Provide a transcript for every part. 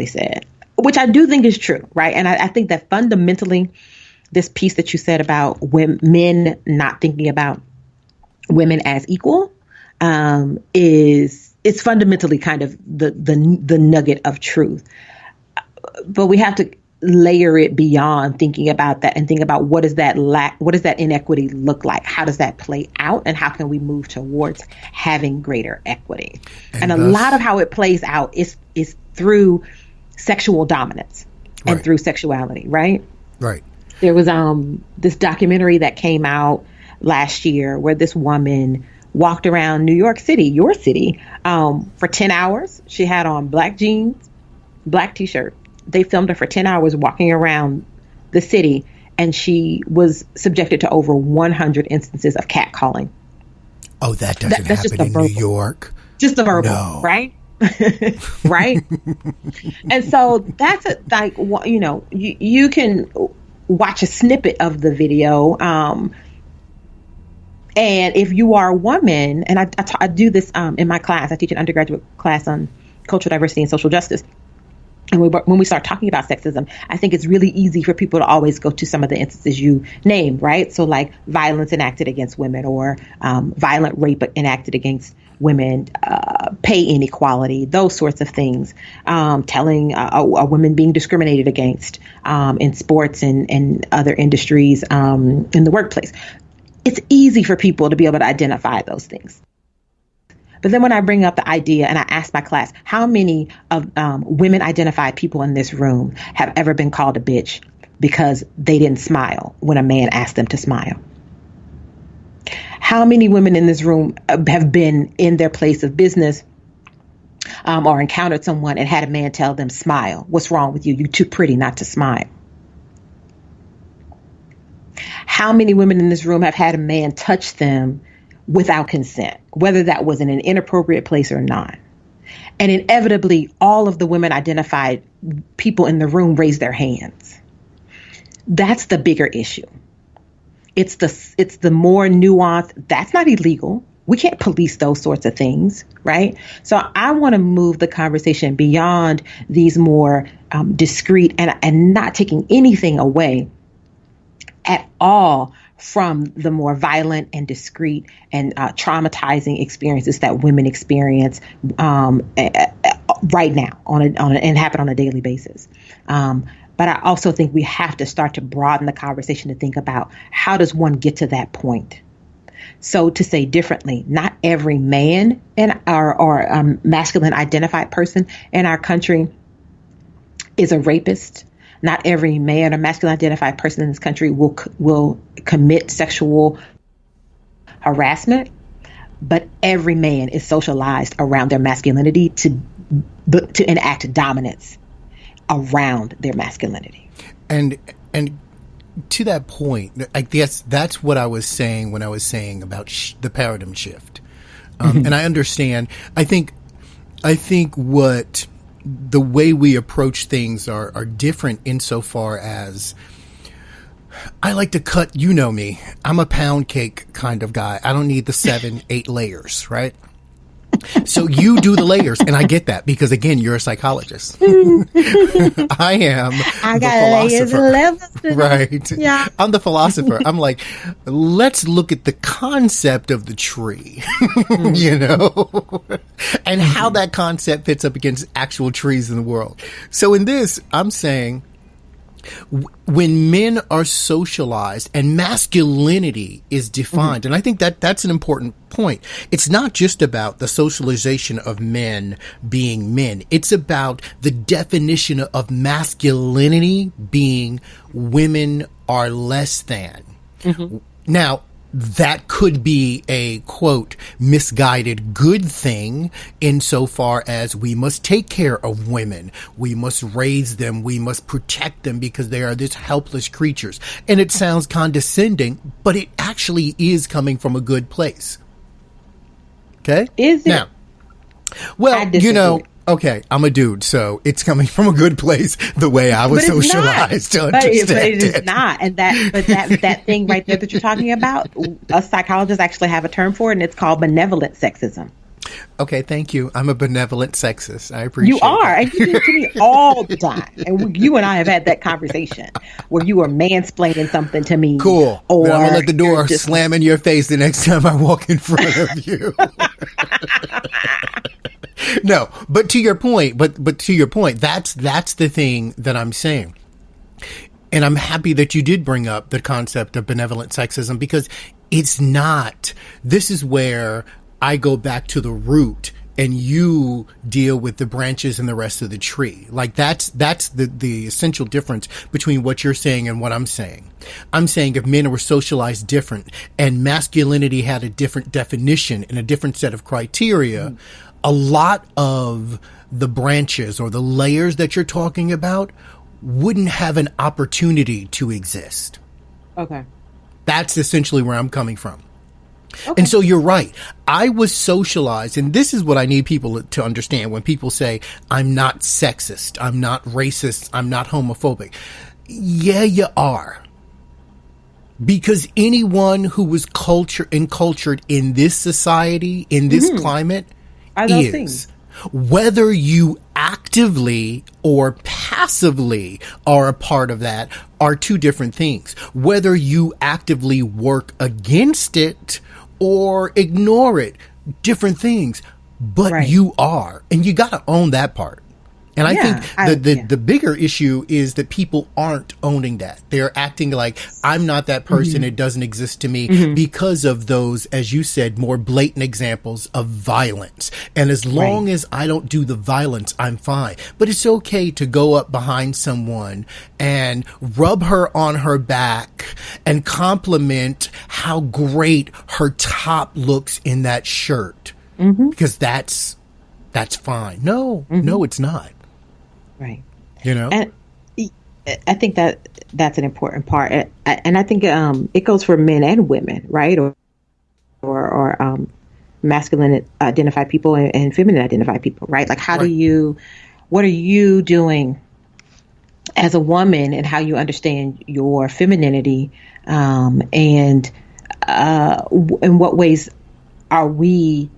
said, which I do think is true, right? And I think that fundamentally, this piece that you said about men not thinking about women as equal is fundamentally kind of the nugget of truth. But we have to layer it beyond thinking about that and think about what does that inequity look like? How does that play out? And how can we move towards having greater equity? And a lot of how it plays out is through sexual dominance and through sexuality, right? Right. There was this documentary that came out last year where this woman walked around New York City, your city, for 10 hours. She had on black jeans, black T-shirt. They filmed her for 10 hours walking around the city, and she was subjected to over 100 instances of catcalling. Oh, that doesn't happen in New York. Just a verbal, no. Right? Right? And so that's you can watch a snippet of the video. And if you are a woman, and I do this in my class, I teach an undergraduate class on cultural diversity and social justice. And when we start talking about sexism, I think it's really easy for people to always go to some of the instances you named, right? So like violence enacted against women or violent rape enacted against women, pay inequality, those sorts of things, telling a woman being discriminated against in sports and other industries in the workplace. It's easy for people to be able to identify those things. But then when I bring up the idea and I ask my class, how many of women identified people in this room have ever been called a bitch because they didn't smile when a man asked them to smile? How many women in this room have been in their place of business or encountered someone and had a man tell them, smile? What's wrong with you? You're too pretty not to smile. How many women in this room have had a man touch them without consent, whether that was in an inappropriate place or not? And inevitably, all of the women identified people in the room raised their hands. That's the bigger issue. It's the more nuanced. That's not illegal. We can't police those sorts of things, right? So I want to move the conversation beyond these more discrete and not taking anything away at all from the more violent and discreet and traumatizing experiences that women experience right now and happen on a daily basis. But I also think we have to start to broaden the conversation to think about how does one get to that point? So to say differently, not every man or masculine identified person in our country is a rapist. Not every man or masculine identified person in this country will commit sexual harassment, but every man is socialized around their masculinity to enact dominance around their masculinity. And to that point, I guess that's what I was saying when I was saying about the paradigm shift. And I understand. I think what the way we approach things are different insofar as I like to cut, you know me, I'm a pound cake kind of guy. I don't need the 7-8 layers, right? So you do the layers, and I get that because, again, you're a psychologist. I am the philosopher. Right. Yeah. I'm the philosopher. I'm like, let's look at the concept of the tree, you know, and how that concept fits up against actual trees in the world. So in this, I'm saying when men are socialized and masculinity is defined, and I think that's an important point. It's not just about the socialization of men being men. It's about the definition of masculinity being women are less than. Now, that could be a, quote, misguided good thing insofar as we must take care of women. We must raise them. We must protect them because they are these helpless creatures. And it sounds condescending, but it actually is coming from a good place. Okay? Is it? Now, well, you know, okay, I'm a dude, so it's coming from a good place the way I was socialized to understand but it is not. And that thing right there that you're talking about, us psychologists actually have a term for it, and it's called benevolent sexism. Okay, thank you. I'm a benevolent sexist. I appreciate You are, that. and you do it to me all the time. And you and I have had that conversation where you are mansplaining something to me. Cool. Or then I'm gonna let the door just slam in your face the next time I walk in front of you. No, but to your point, that's the thing that I'm saying. And I'm happy that you did bring up the concept of benevolent sexism, because it's not. This is where I go back to the root and you deal with the branches and the rest of the tree. Like that's the essential difference between what you're saying and what I'm saying. I'm saying if men were socialized different and masculinity had a different definition and a different set of criteria, a lot of the branches or the layers that you're talking about wouldn't have an opportunity to exist. Okay. That's essentially where I'm coming from. Okay. And so you're right. I was socialized, and this is what I need people to understand when people say, I'm not sexist, I'm not racist, I'm not homophobic. Yeah, you are. Because anyone who was cultured in this society, in this climate, Are those is. things. Whether you actively or passively are a part of that are two different things. Whether you actively work against it or ignore it, different things. But Right. you are, and you got to own that part. And I Yeah, think the bigger issue is that people aren't owning that. They're acting like I'm not that person. It doesn't exist to me because of those, as you said, more blatant examples of violence. And as long as I don't do the violence, I'm fine. But it's okay to go up behind someone and rub her on her back and compliment how great her top looks in that shirt. Because that's fine. No, it's not. Right. You know? And I think that's an important part. And I think it goes for men and women, right? Or masculine identified people and feminine identified people, right? Like what are you doing as a woman, and how you understand your femininity, and in what ways are we,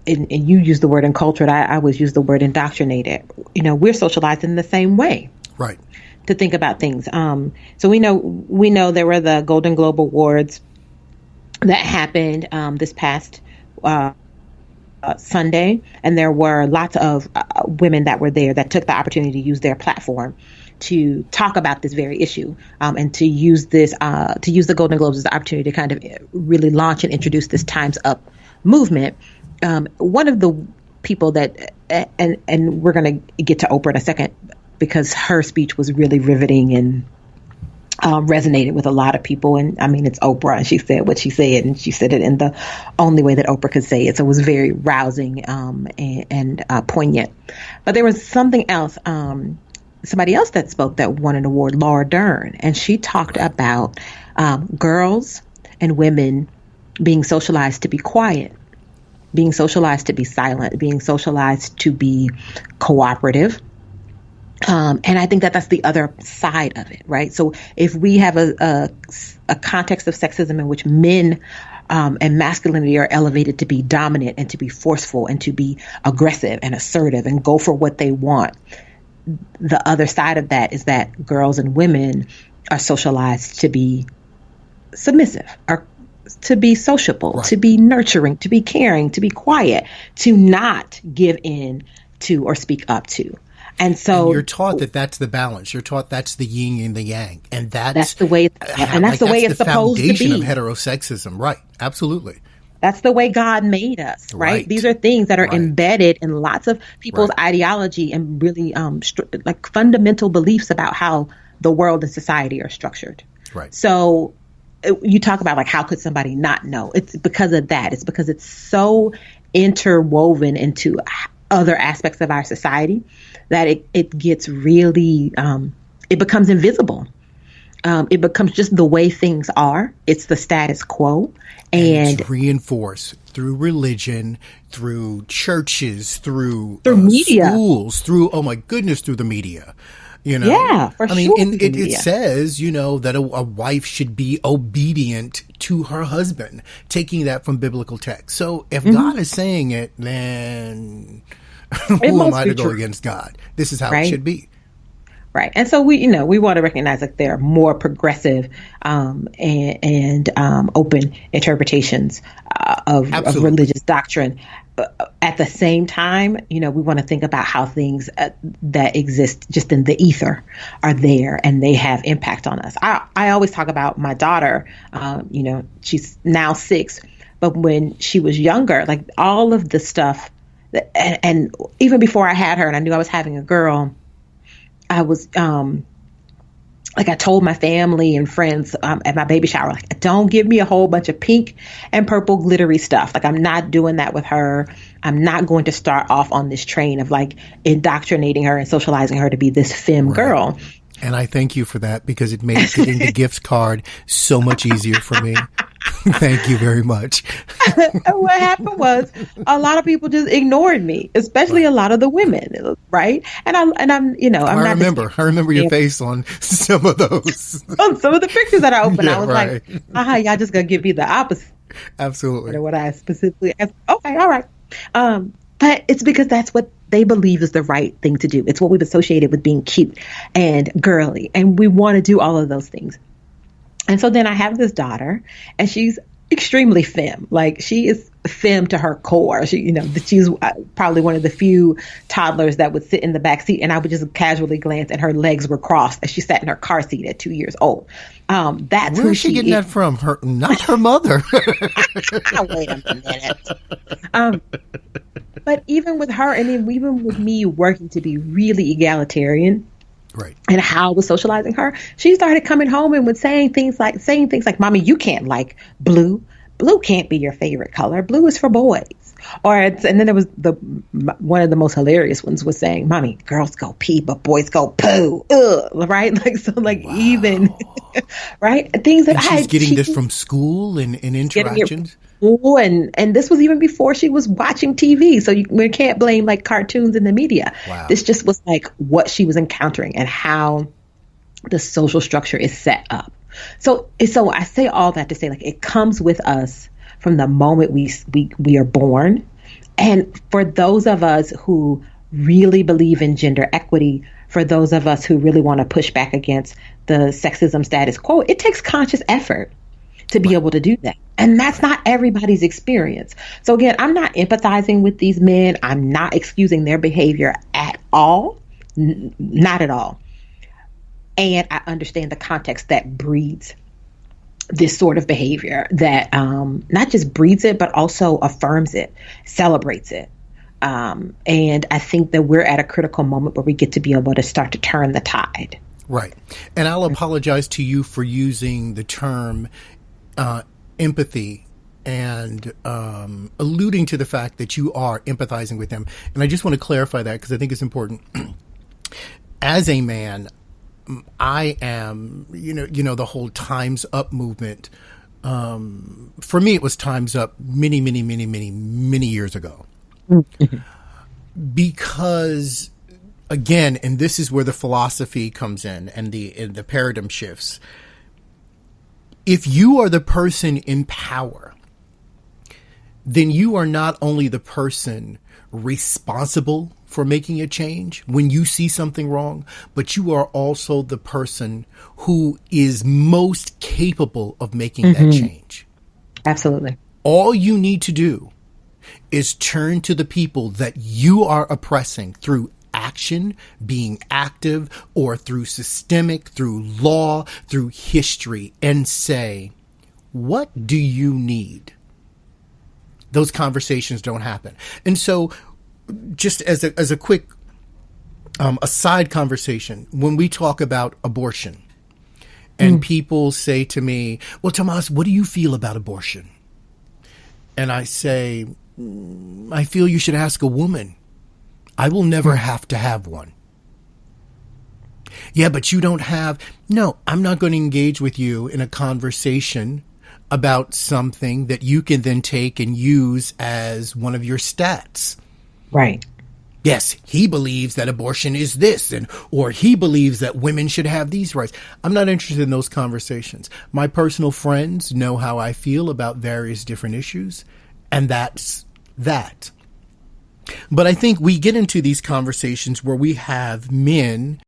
and you use the word enculturated, I always use the word indoctrinated. You know, we're socialized in the same way. Right. To think about things. So we know there were the Golden Globe Awards that happened this past Sunday, and there were lots of women that were there that took the opportunity to use their platform to talk about this very issue, and to use the Golden Globes as the opportunity to kind of really launch and introduce this Time's Up movement. One of the people that, and we're going to get to Oprah in a second, because her speech was really riveting and resonated with a lot of people. And I mean, it's Oprah, and she said what she said, and she said it in the only way that Oprah could say it. So it was very rousing and poignant. But there was something else, somebody else that spoke that won an award, Laura Dern, and she talked about girls and women being socialized to be quiet, being socialized to be silent, being socialized to be cooperative. And I think that that's the other side of it, right? So if we have a context of sexism in which men and masculinity are elevated to be dominant and to be forceful and to be aggressive and assertive and go for what they want, the other side of that is that girls and women are socialized to be submissive, or to be sociable, right, to be nurturing, to be caring, to be quiet, to not give in to or speak up to. And so you're taught that that's the balance. You're taught that's the yin and the yang, and that's the way. And that's the way it's supposed to be. Foundation of heterosexism, right? Absolutely. That's the way God made us, right? These are things that are embedded in lots of people's ideology and really like fundamental beliefs about how the world and society are structured. Right. So you talk about like, how could somebody not know? It's because of that. It's because it's so interwoven into other aspects of our society that it gets really, it becomes invisible. It becomes just the way things are. It's the status quo. And it's reinforced through religion, through churches, through media, schools, through, oh my goodness, through the media. You know, Yeah, for I mean, sure. and it says, you know, that a wife should be obedient to her husband, taking that from biblical text. So if God is saying it, then who am I to go against God? This is how it should be. Right. And so we want to recognize that there are more progressive and open interpretations of religious doctrine. At the same time, we want to think about how things that exist just in the ether are there and they have impact on us. I always talk about my daughter. She's now 6, but when she was younger, like all of the stuff and even before I had her and I knew I was having a girl, I was I told my family and friends at my baby shower, like, don't give me a whole bunch of pink and purple glittery stuff. Like, I'm not doing that with her. I'm not going to start off on this train of like indoctrinating her and socializing her to be this femme girl. And I thank you for that because it made getting the gift card so much easier for me. Thank you very much. What happened was a lot of people just ignored me, especially a lot of the women, right? And I'm I remember your face on some of those. On some of the pictures that I opened, I was like, y'all just gonna give me the opposite. Absolutely. Or what I specifically asked. Okay, all right. But it's because that's what they believe is the right thing to do. It's what we've associated with being cute and girly, and we want to do all of those things. And so then I have this daughter, and she's extremely femme. Like, she is femme to her core. She's probably one of the few toddlers that would sit in the back seat, and I would just casually glance, and her legs were crossed as she sat in her car seat at 2 years old. That's where is she getting that from? Not her mother. Wait a minute. But even with her, and then even with me working to be really egalitarian. Right. And how I was socializing her, she started coming home and was saying things like, "Mommy, you can't like blue. Blue can't be your favorite color. Blue is for boys." And then there was one of the most hilarious ones was saying, "Mommy, girls go pee, but boys go poo." Ugh, right? Even right things that she's getting this from school and interactions. And this was even before she was watching TV. So we can't blame like cartoons in the media. Wow. This just was like what she was encountering and how the social structure is set up. So I say all that to say, like, it comes with us from the moment we are born. And for those of us who really believe in gender equity, for those of us who really want to push back against the sexism status quo, it takes conscious effort to be able to do that. And that's not everybody's experience. So again, I'm not empathizing with these men. I'm not excusing their behavior at all. Not at all. And I understand the context that breeds this sort of behavior that not just breeds it, but also affirms it, celebrates it. And I think that we're at a critical moment where we get to be able to start to turn the tide. Right. And I'll apologize to you for using the term empathy and alluding to the fact that you are empathizing with them. And I just want to clarify that because I think it's important. As a man, I am, the whole Time's Up movement. For me, it was Time's Up many, many, many, many, many years ago. Because, again, and this is where the philosophy comes in and the paradigm shifts. If you are the person in power, then you are not only the person responsible for making a change when you see something wrong, but you are also the person who is most capable of making that change. Absolutely. All you need to do is turn to the people that you are oppressing through action, being active, or through systemic, through law, through history, and say, what do you need? Those conversations don't happen. And so just as a quick aside conversation, when we talk about abortion and people say to me, well, Tomas, what do you feel about abortion? And I say, I feel you should ask a woman. I will never have to have one. Yeah, but you don't have. No, I'm not going to engage with you in a conversation about something that you can then take and use as one of your stats. Right. Yes, he believes that abortion is this, or he believes that women should have these rights. I'm not interested in those conversations. My personal friends know how I feel about various different issues, and that's that. But I think we get into these conversations where we have men